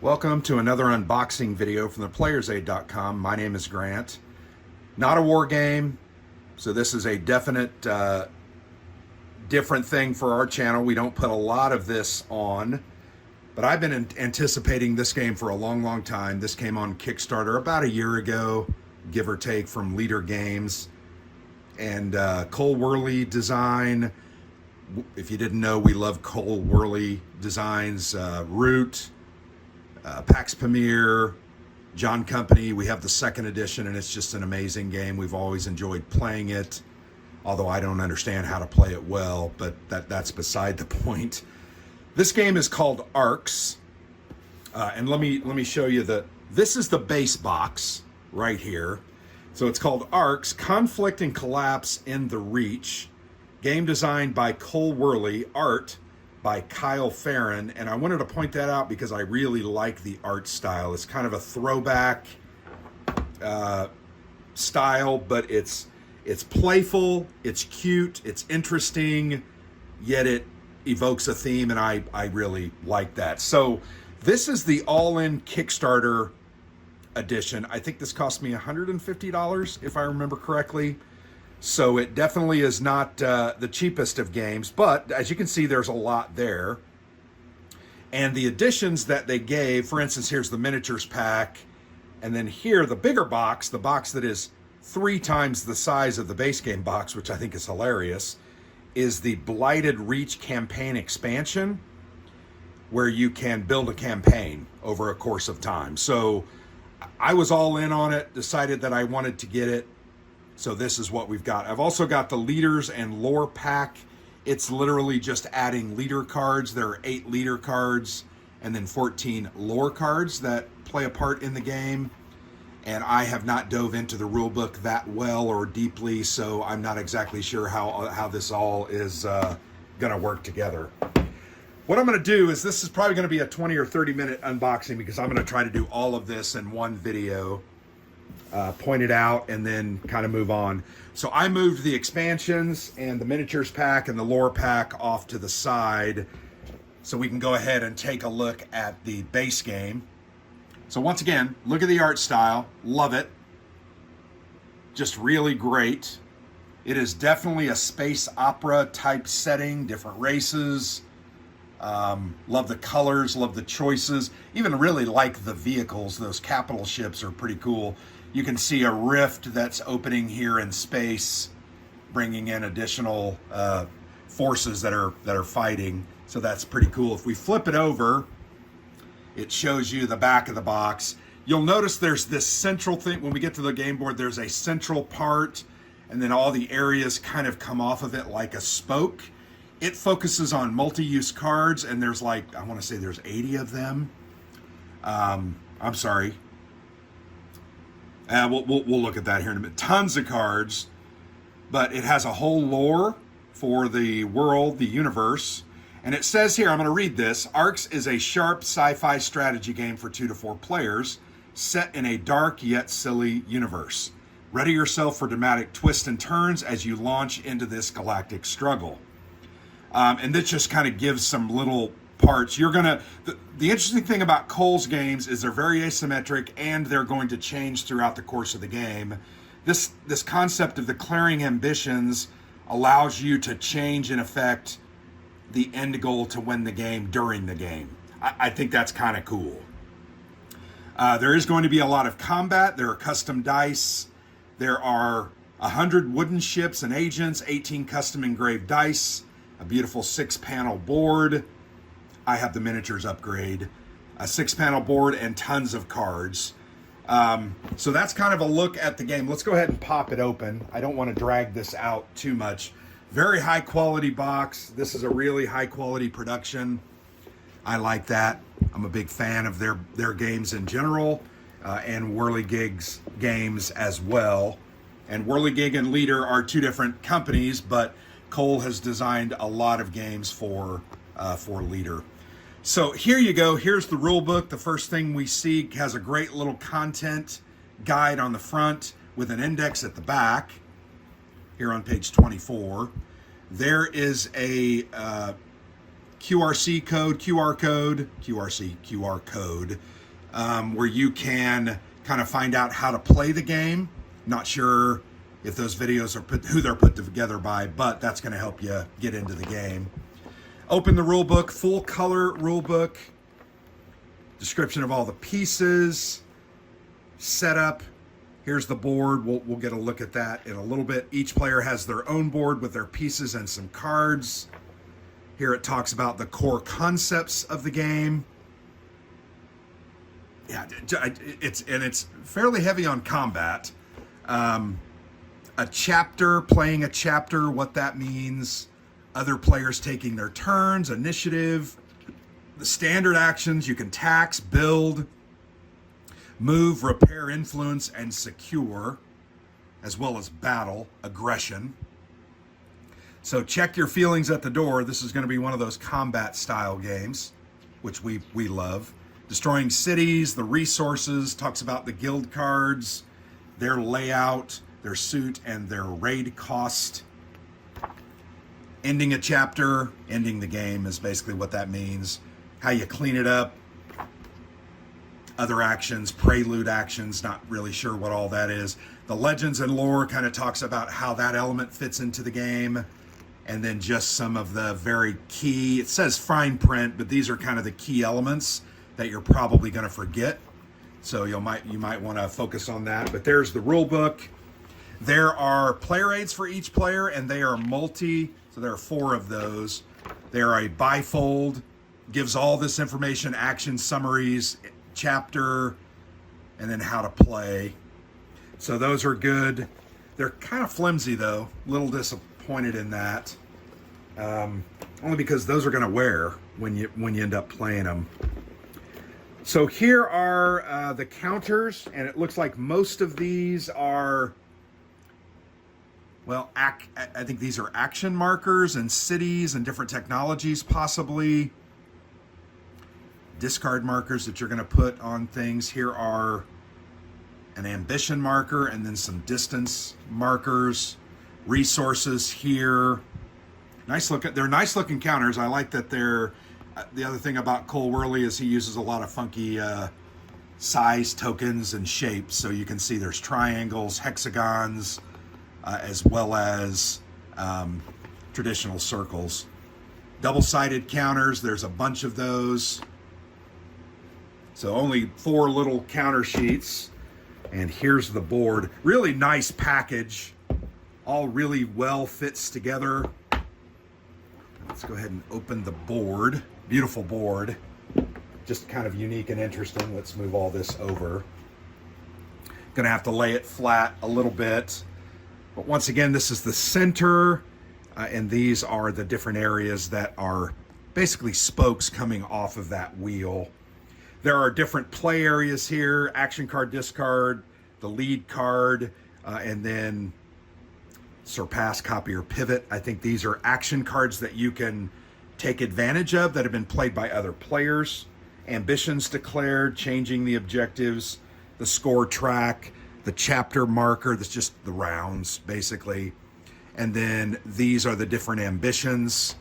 Welcome to another unboxing video from theplayersaid.com. My name is Grant. Not a war game, so this is a definite different thing for our channel. We don't put a lot of this on, but I've been anticipating this game for a long time. This came on Kickstarter about a year ago, give or take, from Leader Games. And Cole Worley design. If you didn't know, we love Cole Worley designs. Root, Pax Pamir, John Company. We have the second edition, and it's just an amazing game. We've always enjoyed playing it, although I don't understand how to play it well, but that's beside the point. This game is called ARCS, and let me show you this is the base box right here. So it's called ARCS, Conflict and Collapse in the Reach. Game designed by Cole Worley, art by Kyle Farron. And I wanted to point that out because I really like the art style. It's kind of a throwback style, but it's playful, it's cute, it's interesting, yet it evokes a theme, and I really like that. So this is the all-in Kickstarter edition. I think this cost me $150 if I remember correctly. So it definitely is not the cheapest of games, but as you can see, there's a lot there. And the additions that they gave, for instance, here's the miniatures pack, and then here, the bigger box, the box that is 3 times the size of the base game box, which I think is hilarious, is the Blighted Reach campaign expansion, where you can build a campaign over a course of time. So I was all in on it, decided that I wanted to get it. So this is what we've got. I've also got the leaders and lore pack. It's literally just adding leader cards. There are 8 leader cards and then 14 lore cards that play a part in the game. And I have not dove into the rule book that well or deeply, so I'm not exactly sure how this all is gonna work together. What I'm going to do is, this is probably going to be a 20 or 30 minute unboxing, because I'm going to try to do all of this in one video, point it out, and then kind of move on. So I moved the expansions and the miniatures pack and the lore pack off to the side so we can go ahead and take a look at the base game. So once again, look at the art style. Love it. Just really great. It is definitely a space opera type setting, different races. Love the colors, love the choices, even really like the vehicles. Those capital ships are pretty cool. You can see a rift that's opening here in space, bringing in additional forces that are fighting. So that's pretty cool. If we flip it over, it shows you the back of the box. You'll notice there's this central thing. When we get to the game board, there's a central part, and then all the areas kind of come off of it like a spoke. It focuses on multi-use cards, and there's like, I want to say there's 80 of them. I'm sorry. We'll look at that here in a minute. Tons of cards, but it has a whole lore for the world, the universe. And it says here, I'm going to read this. ARCS is a sharp sci-fi strategy game for 2 to 4 players, set in a dark yet silly universe. Ready yourself for dramatic twists and turns as you launch into this galactic struggle. And this just kind of gives some little parts. The interesting thing about Cole's games is they're very asymmetric, and they're going to change throughout the course of the game. This concept of declaring ambitions allows you to change, in effect, the end goal to win the game during the game. I think that's kind of cool. There is going to be a lot of combat. There are custom dice. There are 100 wooden ships and agents, 18 custom engraved dice, a beautiful 6-panel board. I have the miniatures upgrade. A 6-panel board and tons of cards. So that's kind of a look at the game. Let's go ahead and pop it open. I don't want to drag this out too much. Very high quality box. This is a really high quality production. I like that. I'm a big fan of their games in general, and Whirligig's games as well. And Whirligig and Leader are 2 different companies, but Cole has designed a lot of games for Leader. So here you go. Here's the rule book. The first thing we see has a great little content guide on the front with an index at the back. Here on page 24, there is a QR code where you can kind of find out how to play the game. Not sure if those videos are who they're put together by, but that's going to help you get into the game. Open the rule book, full color rule book, description of all the pieces, setup. Here's the board. We'll get a look at that in a little bit. Each player has their own board with their pieces and some cards. Here it talks about the core concepts of the game. Yeah, it's fairly heavy on combat. A chapter, playing a chapter, what that means. Other players taking their turns, initiative. The standard actions, you can tax, build, move, repair, influence, and secure, as well as battle, aggression. So check your feelings at the door. This is going to be one of those combat style games, which we love. Destroying cities, the resources, talks about the guild cards, their layout, their suit, and their raid cost. Ending a chapter, ending the game is basically what that means. How you clean it up. Other actions, prelude actions, not really sure what all that is. The legends and lore kind of talks about how that element fits into the game. And then just some of the very key, it says fine print, but these are kind of the key elements that you're probably going to forget. So you might want to focus on that. But there's the rule book. There are player aids for each player, and they are multi, so there are 4 of those. They're a bifold, gives all this information, action summaries, chapter, and then how to play. So those are good. They're kind of flimsy though, a little disappointed in that. Only because those are going to wear when you end up playing them. So here are the counters, and it looks like most of these are, well, I think these are action markers and cities and different technologies possibly. Discard markers that you're going to put on things. Here are an ambition marker and then some distance markers. Resources here. They're nice looking counters. I like that they're, the other thing about Cole Worley is he uses a lot of funky size tokens and shapes. So you can see there's triangles, hexagons, as well as traditional circles. Double-sided counters, there's a bunch of those. So only 4 little counter sheets. And here's the board. Really nice package. All really well fits together. Let's go ahead and open the board. Beautiful board. Just kind of unique and interesting. Let's move all this over. Gonna have to lay it flat a little bit. But once again, this is the center. And these are the different areas that are basically spokes coming off of that wheel. There are different play areas here. Action card, discard, the lead card, and then surpass, copy, or pivot. I think these are action cards that you can take advantage of that have been played by other players. Ambitions declared, changing the objectives, the score track, the chapter marker, that's just the rounds basically. And then these are the different ambitions.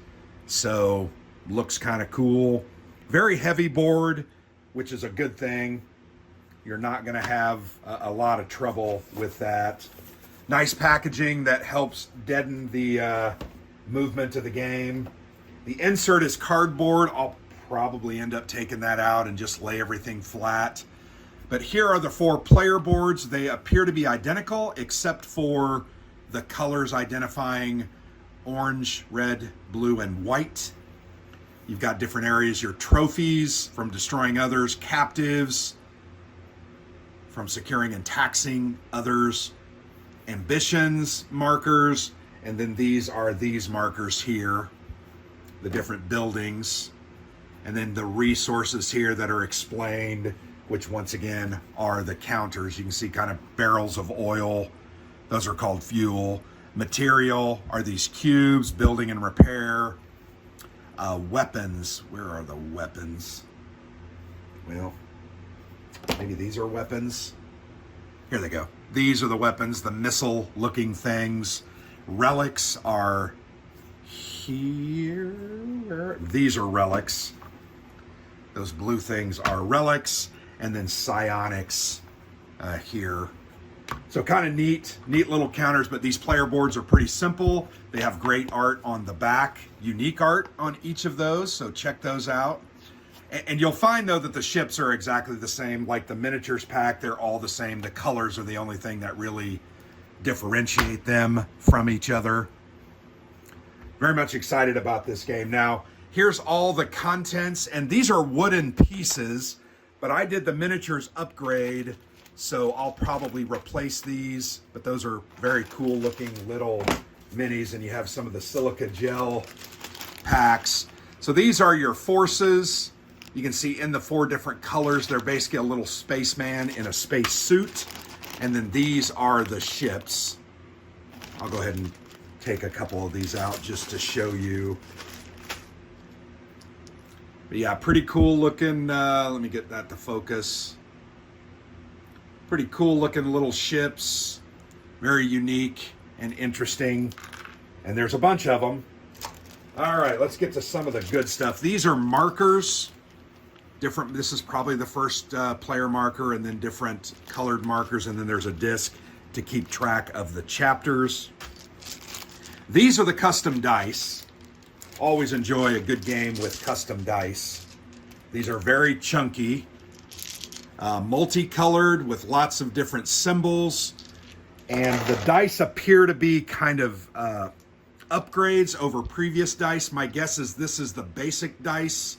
So looks kind of cool. Very heavy board, which is a good thing. You're not going to have a lot of trouble with that. Nice packaging that helps deaden the movement of the game. The insert is cardboard. I'll probably end up taking that out and just lay everything flat. But here are the 4 player boards. They appear to be identical except for the colors identifying orange, red, blue, and white. You've got different areas, your trophies from destroying others, captives from securing and taxing others, ambitions markers, and then these are these markers here, the different buildings, and then the resources here that are explained, which once again are the counters. You can see kind of barrels of oil. Those are called fuel. Material are these cubes, building and repair. Weapons, where are the weapons? Well, maybe these are weapons. Here they go. These are the weapons, the missile-looking things. Relics are here. These are relics. Those blue things are relics. and then psionics here. So kind of neat little counters, but these player boards are pretty simple. They have great art on the back, unique art on each of those, so check those out. And you'll find, though, that the ships are exactly the same. Like the miniatures pack, they're all the same. The colors are the only thing that really differentiate them from each other. Very much excited about this game. Now, here's all the contents, and these are wooden pieces, but I did the miniatures upgrade, so I'll probably replace these, but those are very cool looking little minis, and you have some of the silica gel packs. So these are your forces. You can see in the 4 different colors, they're basically a little spaceman in a space suit. And then these are the ships. I'll go ahead and take a couple of these out just to show you. But yeah, pretty cool looking, let me get that to focus. Pretty cool looking little ships. Very unique and interesting. And there's a bunch of them. All right, let's get to some of the good stuff. These are markers. Different. This is probably the first player marker, and then different colored markers, and then there's a disc to keep track of the chapters. These are the custom dice. Always enjoy a good game with custom dice. These are very chunky, multicolored with lots of different symbols, and the dice appear to be kind of upgrades over previous dice. My guess is this is the basic dice.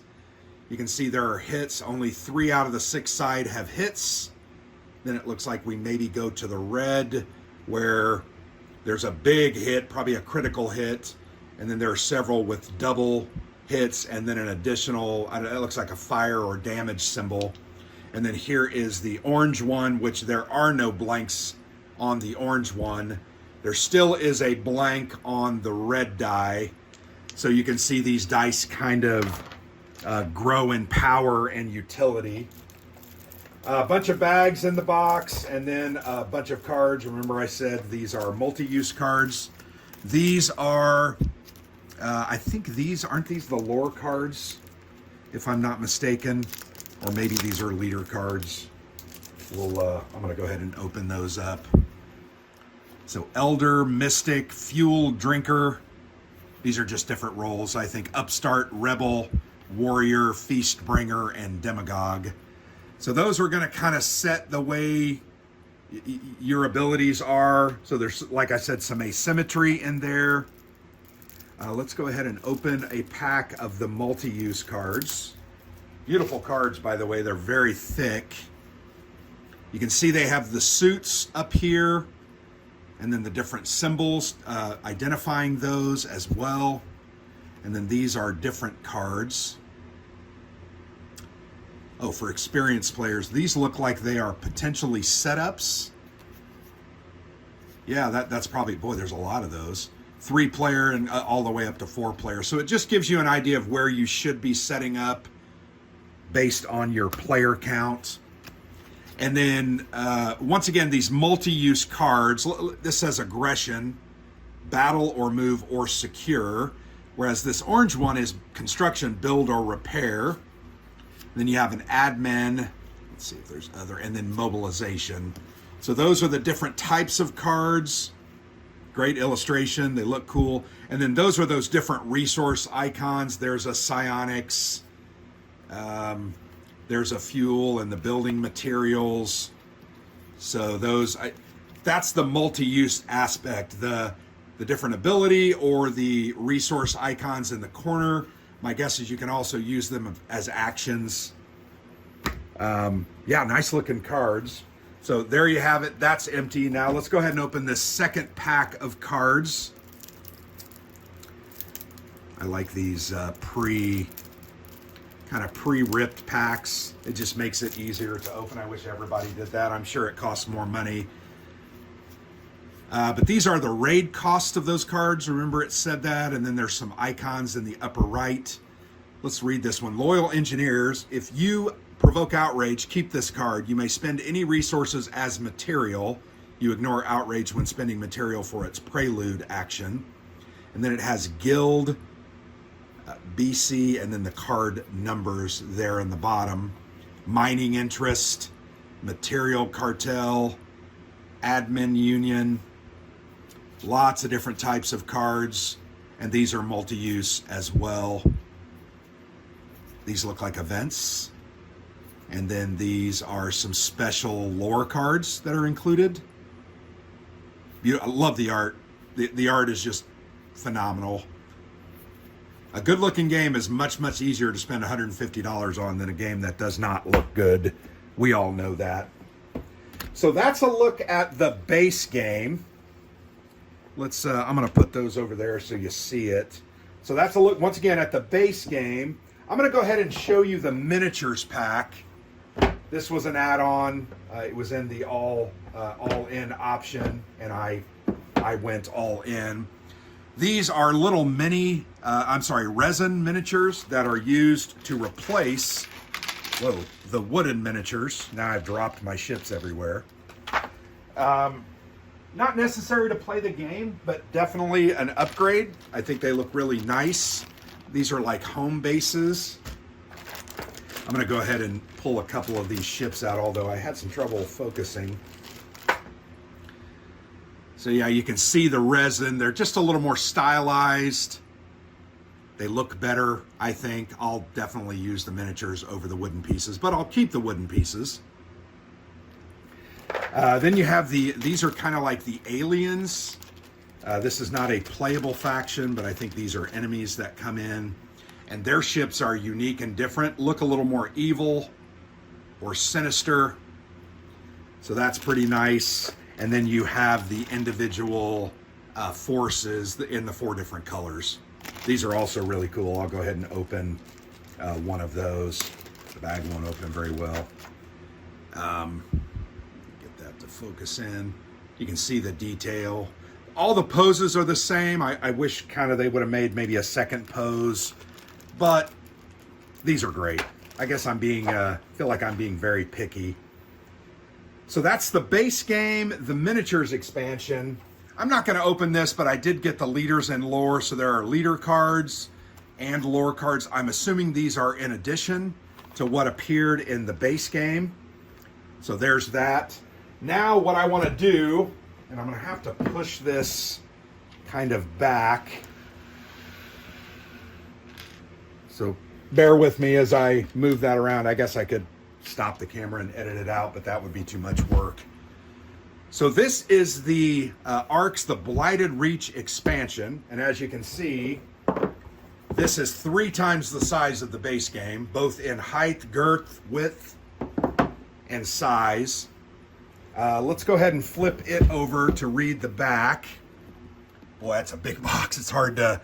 You can see there are hits. Only 3 out of the 6 side have hits. Then it looks like we maybe go to the red, where there's a big hit, probably a critical hit, and then there are several with double hits, and then an additional, it looks like a fire or damage symbol. And then here is the orange one, which there are no blanks on the orange one. There still is a blank on the red die. So you can see these dice kind of grow in power and utility. A bunch of bags in the box, and then a bunch of cards. Remember I said these are multi-use cards. These are, I think aren't these the lore cards, if I'm not mistaken? Or maybe these are leader cards. I'm gonna go ahead and open those up. So Elder, Mystic, Fuel, Drinker. These are just different roles. I think Upstart, Rebel, Warrior, Feast Bringer, and Demagogue. So those are going to kind of set the way your abilities are. So there's, like I said, some asymmetry in there. Let's go ahead and open a pack of the multi-use cards. Beautiful cards, by the way. They're very thick. You can see they have the suits up here, and then the different symbols identifying those as well. And then these are different cards. Oh, for experienced players, these look like they are potentially setups. Yeah, that's probably, boy, there's a lot of those. 3-player and all the way up to 4-player. So it just gives you an idea of where you should be setting up based on your player count. And then, once again, these multi-use cards, this says aggression, battle or move or secure. Whereas this orange one is construction, build, or repair. Then you have an admin. Let's see if there's other, and then mobilization. So those are the different types of cards. Great illustration. They look cool. And then those are those different resource icons. There's a psionics. There's a fuel and the building materials. So that's the multi-use aspect. The different ability or the resource icons in the corner. My guess is you can also use them as actions. Yeah, nice looking cards. So there you have it. That's empty. Now let's go ahead and open this second pack of cards. I like these pre-ripped packs. It just makes it easier to open. I wish everybody did that. I'm sure it costs more money. But these are the raid cost of those cards. Remember it said that. And then there's some icons in the upper right. Let's read this one. Loyal engineers, if you provoke outrage, keep this card. You may spend any resources as material. You ignore outrage when spending material for its prelude action. And then it has guild, BC, and then the card numbers there in the bottom. mining interest, material cartel, admin union, lots of different types of cards, and these are multi-use as well. These look like events, and then these are some special lore cards that are included. I love the art. The art is just phenomenal. A good looking game is much, much easier to spend $150 on than a game that does not look good. We all know that. So that's a look at the base game. I'm going to put those over there so you see it. So that's a look once again at the base game. I'm going to go ahead and show you the miniatures pack. This was an add-on. It was in the all-in option, and I went all in. These are little resin miniatures that are used to replace, the wooden miniatures. Now I've dropped my ships everywhere. Not necessary to play the game, but definitely an upgrade. I think they look really nice. These are like home bases. I'm going to go ahead and pull a couple of these ships out, although I had some trouble focusing. So yeah, you can see the resin. They're just a little more stylized. They look better, I think. I'll definitely use the miniatures over the wooden pieces, but I'll keep the wooden pieces. Then you have these are kind of like the aliens. This is not a playable faction, but I think these are enemies that come in, and their ships are unique and different, look a little more evil or sinister. So that's pretty nice. And then you have the individual forces in the 4 different colors. These are also really cool. I'll go ahead and open one of those. The bag won't open very well. Get that to focus in. You can see the detail. All the poses are the same. I wish kind of they would have made maybe a second pose, but these are great. I guess I'm feel like I'm being very picky. So that's the base game, the miniatures expansion. I'm not going to open this, but I did get the leaders and lore, so there are leader cards and lore cards. I'm assuming these are in addition to what appeared in the base game. So there's that. Now what I want to do, and I'm going to have to push this kind of back. So bear with me as I move that around. I guess I could stop the camera and edit it out, but that would be too much work. So this is the ARCS, the Blighted Reach expansion. And as you can see, this is 3 times the size of the base game, both in height, girth, width, and size. Let's go ahead and flip it over to read the back. Boy, that's a big box. It's hard to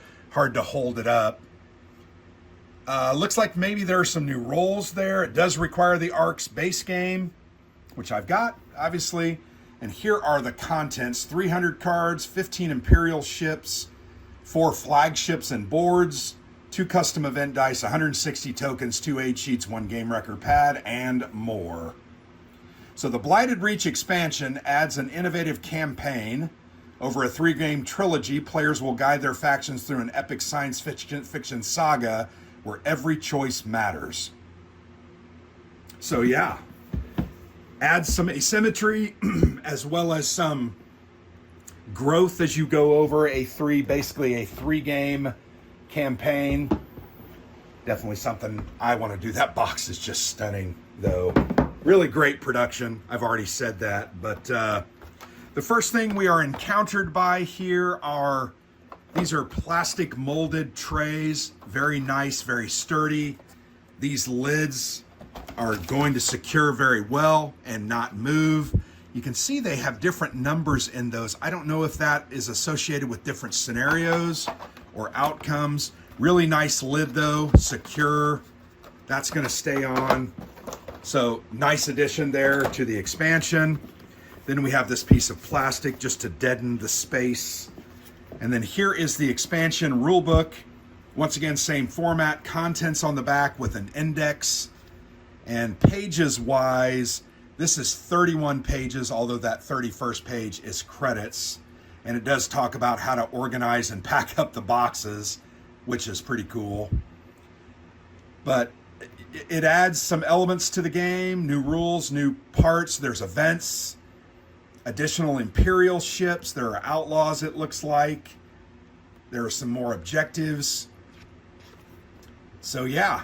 hold it up. Looks like maybe there are some new roles there. It does require the ARCS base game, which I've got, obviously. And here are the contents: 300 cards, 15 Imperial ships, 4 flagships and boards, 2 custom event dice, 160 tokens, 2 aid sheets, 1 game record pad, and more. So the Blighted Reach expansion adds an innovative campaign. Over a 3-game trilogy, players will guide their factions through an epic science fiction saga where every choice matters. So yeah, adds some asymmetry as well as some growth as you go over basically a 3-game campaign. Definitely something I want to do. That box is just stunning, though. Really great production. I've already said that, but the first thing we are encountered by here are these are plastic molded trays. Very nice, very sturdy. These lids are going to secure very well and not move. You can see they have different numbers in those. I don't know if that is associated with different scenarios or outcomes. Really nice lid though, secure. That's going to stay on. So nice addition there to the expansion. Then we have this piece of plastic just to deaden the space. And then here is the expansion rulebook. Once again, same format, contents on the back with an index. And pages wise, this is 31 pages, although that 31st page is credits. And it does talk about how to organize and pack up the boxes, which is pretty cool. But it adds some elements to the game, new rules, new parts. There's events, additional Imperial ships. There are outlaws, it looks like. There are some more objectives. So yeah,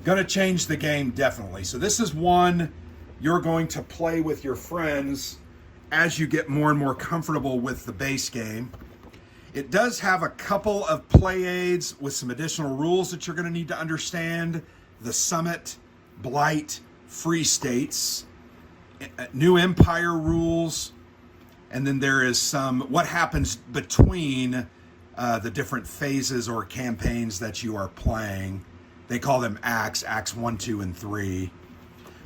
gonna change the game definitely. So this is one you're going to play with your friends as you get more and more comfortable with the base game. It does have a couple of play aids with some additional rules that you're going to need to understand. The Summit, Blight, Free States, New Empire rules, and then there is some what happens between the different phases or campaigns that you are playing. They call them ARCS, ARCS 1, 2, and 3.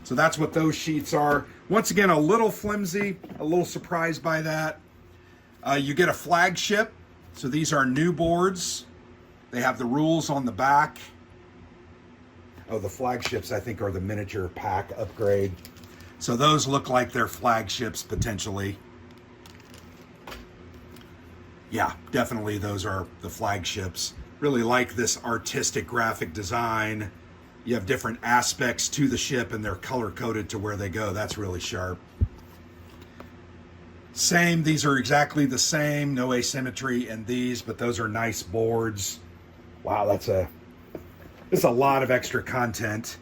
So that's what those sheets are. Once again, a little flimsy, a little surprised by that. You get a flagship. So these are new boards. They have the rules on the back. Oh, the flagships, I think, are the miniature pack upgrade. So those look like they're flagships, potentially. Yeah, definitely those are the flagships. Really like this artistic graphic design. You have different aspects to the ship, and they're color-coded to where they go. That's really sharp. Same, these are exactly the same. No asymmetry in these, but those are nice boards. Wow, that's a lot of extra content.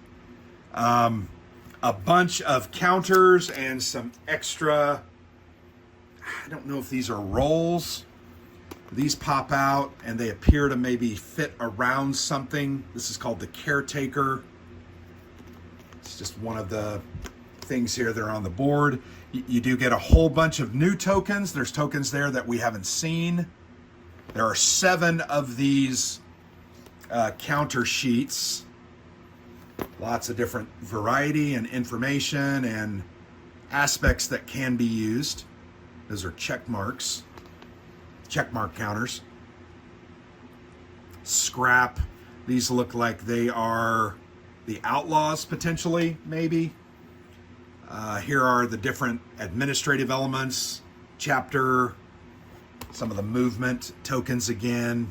A bunch of counters and some extra, I don't know if these are rolls. These pop out and they appear to maybe fit around something. This is called the Caretaker. It's just one of the things here that are on the board. You do get a whole bunch of new tokens. There's tokens there that we haven't seen. There are 7 of these counter sheets. Lots of different variety and information and aspects that can be used. Those are check marks. Checkmark counters. Scrap. These look like they are the outlaws, potentially, maybe. Here are the different administrative elements, chapter, some of the movement tokens again.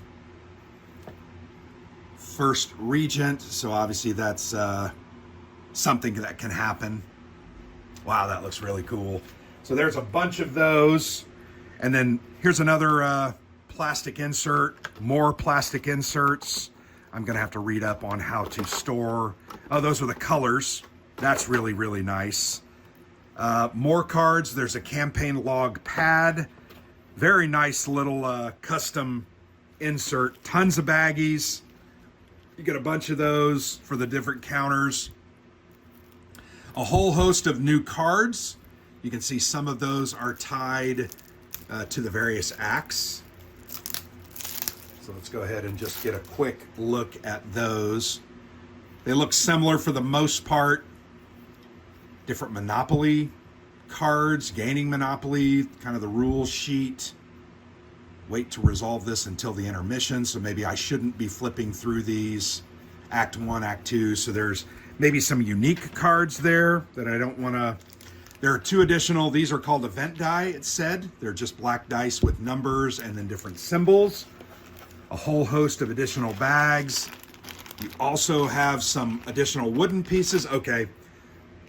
First Regent, so obviously that's something that can happen. Wow, that looks really cool. So there's a bunch of those. And then here's another plastic insert, more plastic inserts. I'm going to have to read up on how to store. Oh, those are the colors. That's really, really nice. More cards. There's a campaign log pad. Very nice little custom insert. Tons of baggies. You get a bunch of those for the different counters. A whole host of new cards. You can see some of those are tied to the various acts. So let's go ahead and just get a quick look at those. They look similar for the most part. Different Monopoly cards, gaining Monopoly, kind of the rule sheet. Wait to resolve this until the intermission, so maybe I shouldn't be flipping through these. Act 1, Act 2, so there's maybe some unique cards there that I don't want to. There are 2 additional, these are called event die, it said. They're just black dice with numbers and then different symbols. A whole host of additional bags. You also have some additional wooden pieces. Okay,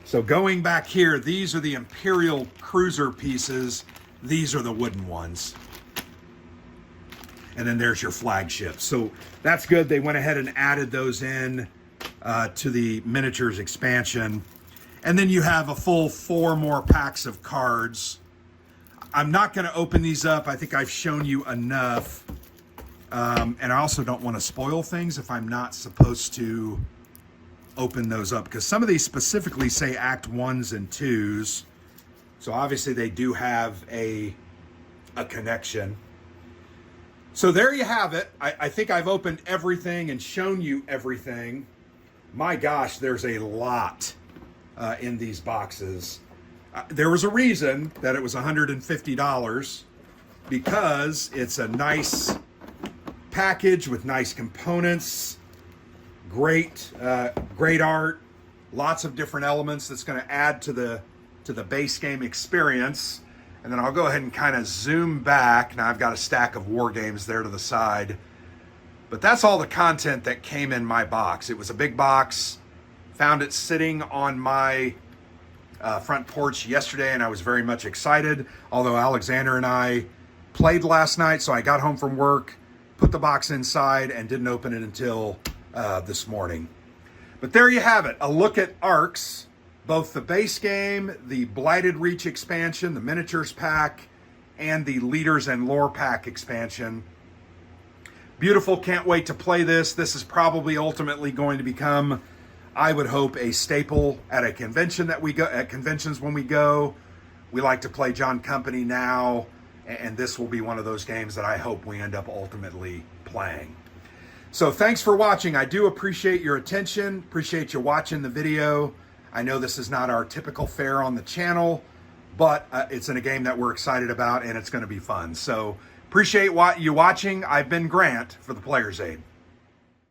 so going back here, these are the Imperial cruiser pieces. These are the wooden ones. And then there's your flagship. So that's good. They went ahead and added those in to the miniatures expansion. And then you have a full 4 more packs of cards. I'm not going to open these up. I think I've shown you enough. And I also don't want to spoil things if I'm not supposed to open those up. Because some of these specifically say Act 1s and 2s. So obviously they do have a connection. So there you have it. I think I've opened everything and shown you everything. My gosh, there's a lot in these boxes. There was a reason that it was $150 because it's a nice package with nice components, great art, lots of different elements that's going to add to the base game experience. And then I'll go ahead and kind of zoom back. Now I've got a stack of war games there to the side. But that's all the content that came in my box. It was a big box. Found it sitting on my front porch yesterday, and I was very much excited. Although Alexander and I played last night, so I got home from work, put the box inside, and didn't open it until this morning. But there you have it, a look at ARCS, both the base game, the Blighted Reach expansion, the miniatures pack, and the Leaders and Lore pack expansion. Beautiful, can't wait to play this. This is probably ultimately going to become, I would hope, a staple at a convention that we go, at conventions when we go. We like to play John Company now, and this will be one of those games that I hope we end up ultimately playing. So thanks for watching. I do appreciate your attention, appreciate you watching the video. I know this is not our typical fare on the channel, but it's in a game that we're excited about, and it's going to be fun. So appreciate you watching. I've been Grant for the Player's Aid.